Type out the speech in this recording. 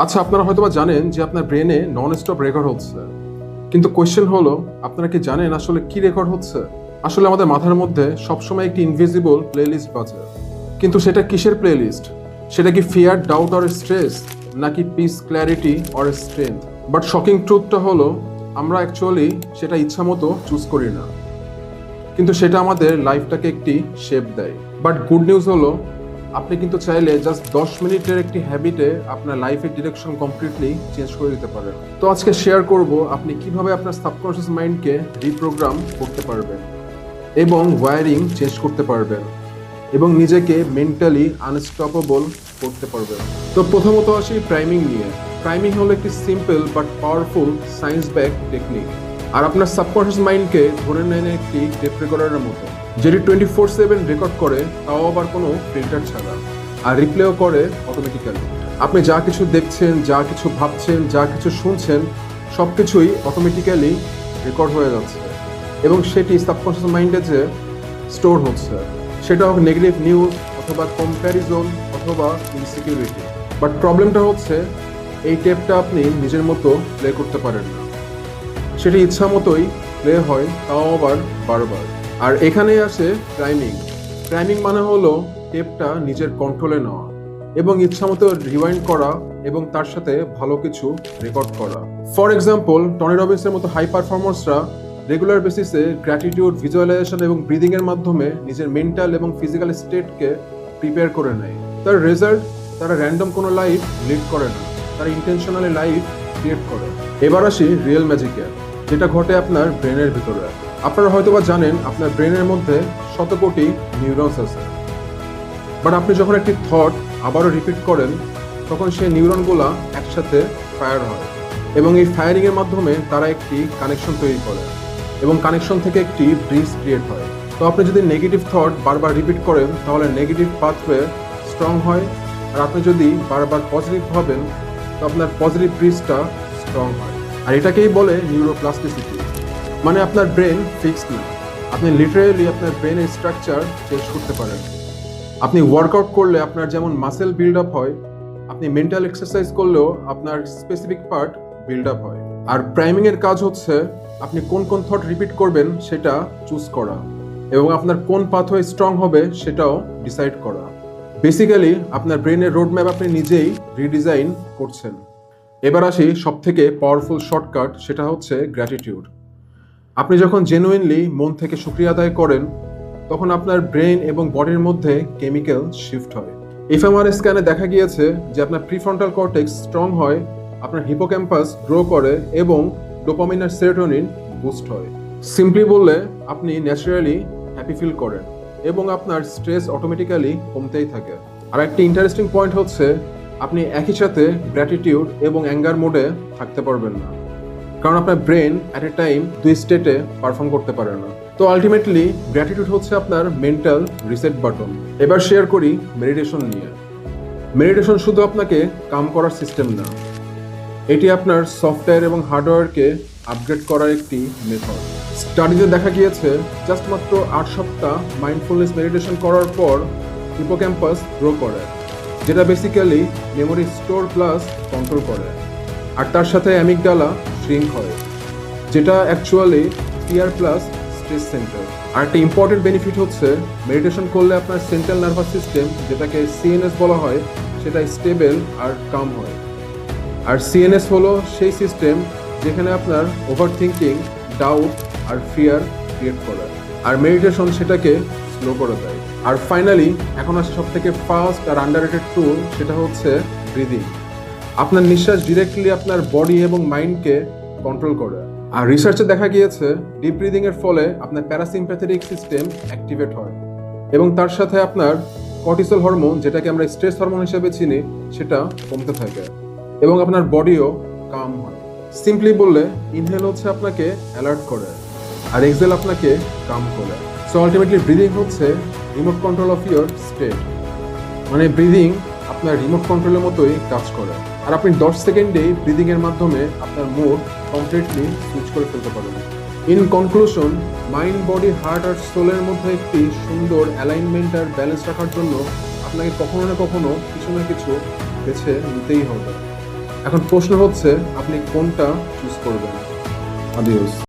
আচ্ছা, আপনারা হয়তোবা জানেন যে আপনার ব্রেনে নন স্টপ রেকর্ড হচ্ছে, কিন্তু কোয়েশ্চেন হলো আপনারা কি জানেন আসলে কি রেকর্ড হচ্ছে? আসলে আমাদের মাথার মধ্যে সবসময় একটি ইনভিজিবল প্লেলিস্ট বাজে, কিন্তু সেটা কিসের প্লেলিস্ট? সেটা কি ফিয়ার, ডাউট অর স্ট্রেস, নাকি peace, clarity or strength? But shocking ট্রুথটা হলো আমরা অ্যাকচুয়ালি সেটা ইচ্ছা মতো চুজ করি না, কিন্তু সেটা আমাদের লাইফটাকে একটি শেপ দেয়। বাট গুড নিউজ হলো আপনি কিন্তু চাইলে জাস্ট 10 মিনিটের একটি হ্যাবিটে আপনার লাইফের ডিরেকশন কমপ্লিটলি চেঞ্জ করে দিতে পারেন। তো আজকে শেয়ার করব আপনি কিভাবে আপনার সাবকনশিয়াস মাইন্ডকে রিপ্রোগ্রাম করতে পারবেন এবং ওয়্যারিং চেঞ্জ করতে পারবেন এবং নিজেকে মেন্টালি আনস্টপেবল করতে পারবেন। তো প্রথমত আসি প্রাইমিং নিয়ে। প্রাইমিং হলো একটি simple but powerful science back technique. আর আপনার সাবকনশিয়াস মাইন্ডকে ধরে নেন একটি টেপ রেকর্ডারের মতো, যেটি 24/7 রেকর্ড করে, তাও আবার কোনো ফিল্টার ছাড়া, আর রিপ্লেও করে অটোমেটিক্যালি। আপনি যা কিছু দেখছেন, যা কিছু ভাবছেন, যা কিছু শুনছেন, সব কিছুই অটোমেটিক্যালি রেকর্ড হয়ে যাচ্ছে এবং সেটি সাবকনশিয়াস মাইন্ডে যে স্টোর হচ্ছে, সেটা হোক নেগেটিভ নিউজ অথবা কম্প্যারিজন অথবা ইনসিকিউরিটি। বাট প্রবলেমটা হচ্ছে এই টেপটা আপনি নিজের মতো প্লে করতে পারেন না, সেটি ইচ্ছা মতোই প্লে হয়, তাও আবার বারবার। আর এখানেই আসে প্রাইমিং। প্রাইমিং মানে হলো টেপটা নিজের কন্ট্রোলে নেওয়া এবং ইচ্ছা মতো রিওয়াইন্ড করা এবং তার সাথে ভালো কিছু রেকর্ড করা। ফর এক্সাম্পল, টনি রবিন্সের মতো হাই পারফর্মার্সরা রেগুলার বেসিসে গ্র্যাটিটিউড, ভিজুয়ালাইজেশন এবং ব্রিদিং এর মাধ্যমে নিজের মেন্টাল এবং ফিজিক্যাল স্টেটকে প্রিপেয়ার করে নেয়। তার রেজাল্ট, তারা র্যান্ডম কোনো লাইফ লিড করে না, তারা ইন্টেনশনালি লাইফ ক্রিয়েট করে। এবার আসি রিয়েল ম্যাজিকে, যেটা ঘটে আপনার ব্রেনের ভিতরে। আপনারা হয়তোবা জানেন আপনার ব্রেনের মধ্যে শত কোটি নিউরনস আছে, বাট আপনি যখন একটি থট আবারও রিপিট করেন, তখন সেই নিউরনগুলা একসাথে ফায়ার হয় এবং এই ফায়ারিং এর মাধ্যমে তারা একটি কানেকশন তৈরি করে এবং কানেকশন থেকে একটি ব্রিজ ক্রিয়েট হয়। তো আপনি যদি নেগেটিভ থট বারবার রিপিট করেন, তাহলে নেগেটিভ পাথওয়ে স্ট্রং হয়, আর আপনি যদি বারবার পজিটিভ ভাবেন, তো আপনার পজিটিভ ব্রিজটা স্ট্রং হয়। আর এটাকেই বলে নিউরোপ্লাস্টিসিটি। মানে আপনার ব্রেন ফিক্সড না, আপনি লিটারেলি আপনার ব্রেনের স্ট্রাকচার চেঞ্জ করতে পারেন। আপনি ওয়ার্কআউট করলে আপনার যেমন মাসেল বিল্ড আপ হয়, আপনি মেন্টাল এক্সারসাইজ করলেও আপনার স্পেসিফিক পার্ট বিল্ড আপ হয়। আর প্রাইমিং এর কাজ হচ্ছে আপনি কোন কোন থট রিপিট করবেন সেটা চুজ করা এবং আপনার কোন পাথওয়ে স্ট্রং হবে সেটাও ডিসাইড করা। বেসিক্যালি আপনার ব্রেনের রোড ম্যাপ আপনি নিজেই রিডিজাইন করছেন। এবার আসি সব থেকে পাওয়ারফুল শর্টকাট, সেটা হচ্ছে গ্র্যাটিটিউড। আপনি যখন জেনুইনলি মন থেকে শুকরিয়া আদায় করেন, তখন আপনার ব্রেন এবং বডির মধ্যে কেমিক্যাল শিফট হয়। এফএমআরআই স্ক্যানে দেখা গিয়েছে যে আপনার প্রিফ্রন্টাল কর্টেক্স স্ট্রং হয়, আপনার হিপোক্যাম্পাস গ্রো করে এবং ডোপামিন আর সেরোটোনিন বুস্ট হয়। সিম্পলি বললে আপনি ন্যাচারালি হ্যাপি ফিল করেন এবং আপনার স্ট্রেস অটোমেটিক্যালি কমতেই থাকে। আর একটি ইন্টারেস্টিং পয়েন্ট হচ্ছে আপনি একই সাথে গ্র্যাটিটিউড এবং অ্যাঙ্গার মোডে থাকতে পারবেন না, কারণ আপনার ব্রেন অ্যাট এ টাইম দুই স্টেটে পারফর্ম করতে পারে না। তো আলটিমেটলি গ্র্যাটিটিউড হচ্ছে আপনার মেন্টাল রিসেট বাটন। এবার শেয়ার করি মেডিটেশন নিয়ে। মেডিটেশন শুধু আপনাকে কাম করার সিস্টেম না, এটি আপনার সফটওয়্যার এবং হার্ডওয়্যারকে আপগ্রেড করার একটি মেথড। স্টাডিতে দেখা গিয়েছে জাস্ট মাত্র 8 সপ্তাহ মাইন্ডফুলনেস মেডিটেশন করার পর হিপোক্যাম্পাস গ্রো করে, যেটা basically memory store plus control করে, আর তার সাথে অ্যামিগডালা শ্রিঙ্ক হয়, যেটা actually fear plus stress center. আর একটা ইম্পর্টেন্ট বেনিফিট হচ্ছে মেডিটেশন করলে আপনার সেন্ট্রাল নার্ভাস সিস্টেম, যেটাকে সিএনএস বলা হয়, সেটা স্টেবল আর কাম হয়। আর সিএনএস হলো সেই সিস্টেম যেখানে আপনার ওভার থিঙ্কিং, ডাউট আর ফিয়ার ক্রিয়েট করে, আর মেডিটেশন সেটাকে স্লো করে দেয়। আর ফাইনালি এখন আসে সব থেকে ফাস্ট আর আন্ডাররেটেড টুল, সেটা হচ্ছে ব্রিদিং। আপনার নিঃশ্বাস ডিরেক্টলি আপনার বডি এবং মাইন্ডকে কন্ট্রোল করে। আর রিসার্চে দেখা গিয়েছে ডিপ ব্রিদিং এর ফলে আপনার প্যারাসিম্প্যাথেটিক সিস্টেম অ্যাক্টিভেট হয় এবং তার সাথে আপনার কর্টিসল হরমোন, যেটাকে আমরা স্ট্রেস হরমোন হিসেবে চিনি, সেটা কমতে থাকে এবং আপনার বডিও কাম হয়। সিম্পলি বললে ইনহেল হচ্ছে আপনাকে অ্যালার্ট করে আর এক্সহেল আপনাকে কাম করে। সো আলটিমেটলি ব্রিদিং হচ্ছে remote control of your state. মানে ব্রিদিং আপনার রিমোট কন্ট্রোলের মতোই কাজ করে, আর আপনি 10 সেকেন্ডেই ব্রিদিং এর মাধ্যমে আপনার মুড কমপ্লিটলি সুইচ করে ফেলতে পারেন। In conclusion, mind, body, heart আর সোলের মধ্যে একটি সুন্দর অ্যালাইনমেন্ট আর ব্যালেন্স রাখার জন্য আপনাকে কখনো না কখনো কিছু না কিছু বেছে নিতেই হবে। এখন প্রশ্ন হচ্ছে আপনি কোনটা চুজ করবেন। আদিওস।